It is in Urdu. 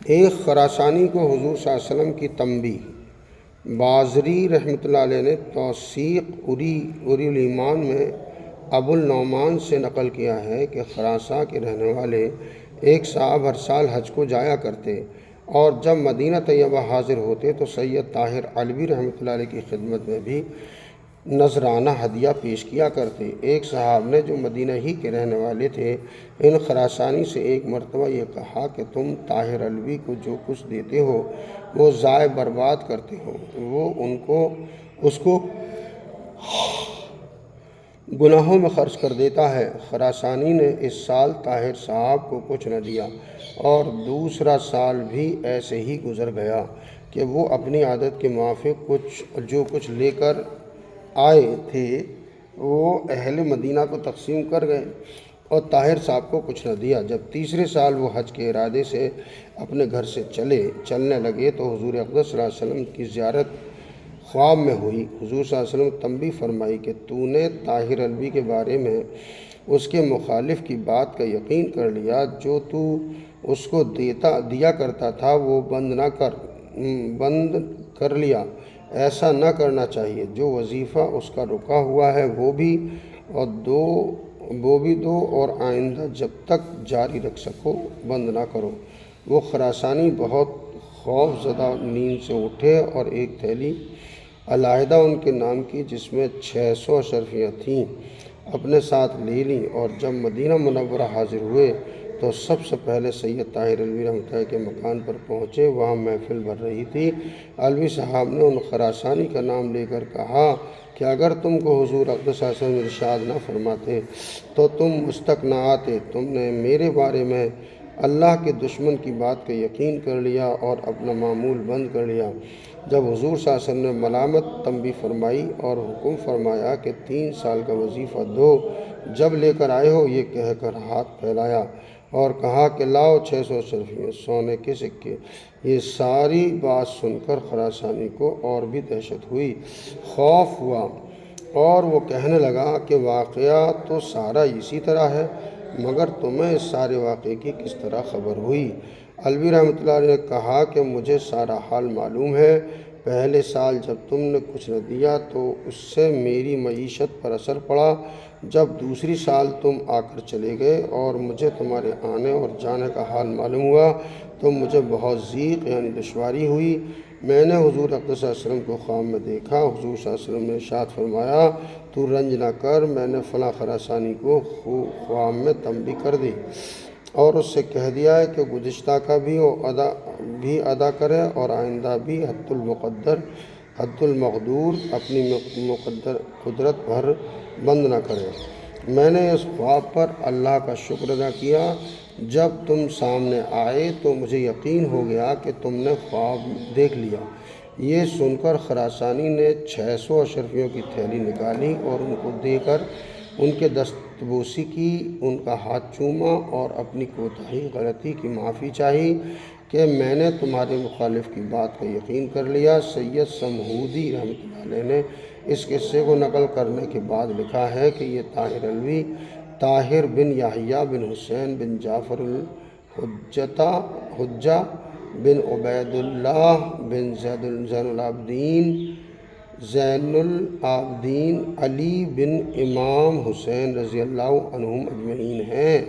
ایک خراسانی کو حضور صلی اللہ علیہ وسلم کی تنبیہ۔ بازری رحمۃ اللہ علیہ نے توثیق اری الایمان میں ابو النعمان سے نقل کیا ہے کہ خراساں کے رہنے والے ایک صاحب ہر سال حج کو جایا کرتے اور جب مدینہ طیبہ حاضر ہوتے تو سید طاہر علوی رحمۃ اللہ علیہ کی خدمت میں بھی نذرانہ ہدیہ پیش کیا کرتے۔ ایک صاحب نے جو مدینہ ہی کے رہنے والے تھے ان خراسانی سے ایک مرتبہ یہ کہا کہ تم طاہر علوی کو جو کچھ دیتے ہو وہ ضائع برباد کرتے ہو، وہ اس کو گناہوں میں خرچ کر دیتا ہے۔ خراسانی نے اس سال طاہر صاحب کو کچھ نہ دیا اور دوسرا سال بھی ایسے ہی گزر گیا کہ وہ اپنی عادت کے موافق جو کچھ لے کر آئے تھے وہ اہل مدینہ کو تقسیم کر گئے اور طاہر صاحب کو کچھ نہ دیا۔ جب تیسرے سال وہ حج کے ارادے سے اپنے گھر سے چلنے لگے تو حضور اقدس صلی اللہ علیہ وسلم کی زیارت خواب میں ہوئی۔ حضور صلی اللہ علیہ وسلم نے تنبیہ فرمائی کہ تو نے طاہر علوی کے بارے میں اس کے مخالف کی بات کا یقین کر لیا، جو تو اس کو دیا کرتا تھا وہ بند کر لیا۔ ایسا نہ کرنا چاہیے۔ جو وظیفہ اس کا رکا ہوا ہے وہ بھی دو اور آئندہ جب تک جاری رکھ سکو بند نہ کرو۔ وہ خراسانی بہت خوف زدہ نیند سے اٹھے اور ایک تھیلی علیحدہ ان کے نام کی جس میں 600 اشرفیاں تھیں اپنے ساتھ لے لیں، اور جب مدینہ منورہ حاضر ہوئے تو سب سے پہلے سید طاہر علوی رحمۃ اللہ کے مکان پر پہنچے۔ وہاں محفل بھر رہی تھی۔ علوی صاحب نے ان خراسانی کا نام لے کر کہا کہ اگر تم کو حضور اقدس صلی اللہ علیہ وسلم ارشاد نہ فرماتے تو تم مجھ تک نہ آتے۔ تم نے میرے بارے میں اللہ کے دشمن کی بات کا یقین کر لیا اور اپنا معمول بند کر لیا۔ جب حضور صلی اللہ علیہ وسلم نے ملامت تنبیہ فرمائی اور حکم فرمایا کہ 3 سال کا وظیفہ دو جب لے کر آئے ہو، یہ کہہ کر ہاتھ پھیلایا اور کہا کہ لاؤ 600 اشرفیاں سونے کے سکے۔ یہ ساری بات سن کر خراسانی کو اور بھی دہشت ہوئی، خوف ہوا اور وہ کہنے لگا کہ واقعہ تو سارا اسی طرح ہے، مگر تمہیں اس سارے واقعے کی کس طرح خبر ہوئی؟ علوی رحمۃ اللہ علیہ نے کہا کہ مجھے سارا حال معلوم ہے۔ پہلے سال جب تم نے کچھ نہ دیا تو اس سے میری معیشت پر اثر پڑا۔ جب دوسری سال تم آ کر چلے گئے اور مجھے تمہارے آنے اور جانے کا حال معلوم ہوا تو مجھے بہت ضیق یعنی دشواری ہوئی۔ میں نے حضور اقدس صلی اللہ علیہ وسلم کو خواب میں دیکھا۔ حضور صلی اللہ علیہ وسلم نے ارشاد فرمایا تو رنج نہ کر، میں نے فلاں خراسانی کو خواب میں تنبیہ کر دی اور اس سے کہہ دیا ہے کہ گزشتہ کا بھی ادا کرے اور آئندہ بھی حد المقدور اپنی قدرت بھر بند نہ کرے۔ میں نے اس خواب پر اللہ کا شکر ادا کیا۔ جب تم سامنے آئے تو مجھے یقین ہو گیا کہ تم نے خواب دیکھ لیا۔ یہ سن کر خراسانی نے 600 اشرفیوں کی تھیلی نکالی اور ان کو دے کر ان کے دستبوسی کی، ان کا ہاتھ چوما اور اپنی کوتاہی غلطی کی معافی چاہی کہ میں نے تمہارے مخالف کی بات کا یقین کر لیا۔ سید سمہودی رحمۃ اللہ علیہ نے اس قصے کو نقل کرنے کے بعد لکھا ہے کہ یہ طاہر علوی طاہر بن یحییٰ بن حسین بن جعفر الحجہ بن عبید اللہ بن زین العابدین علی بن امام حسین رضی اللہ عنہم اجمعین ہیں۔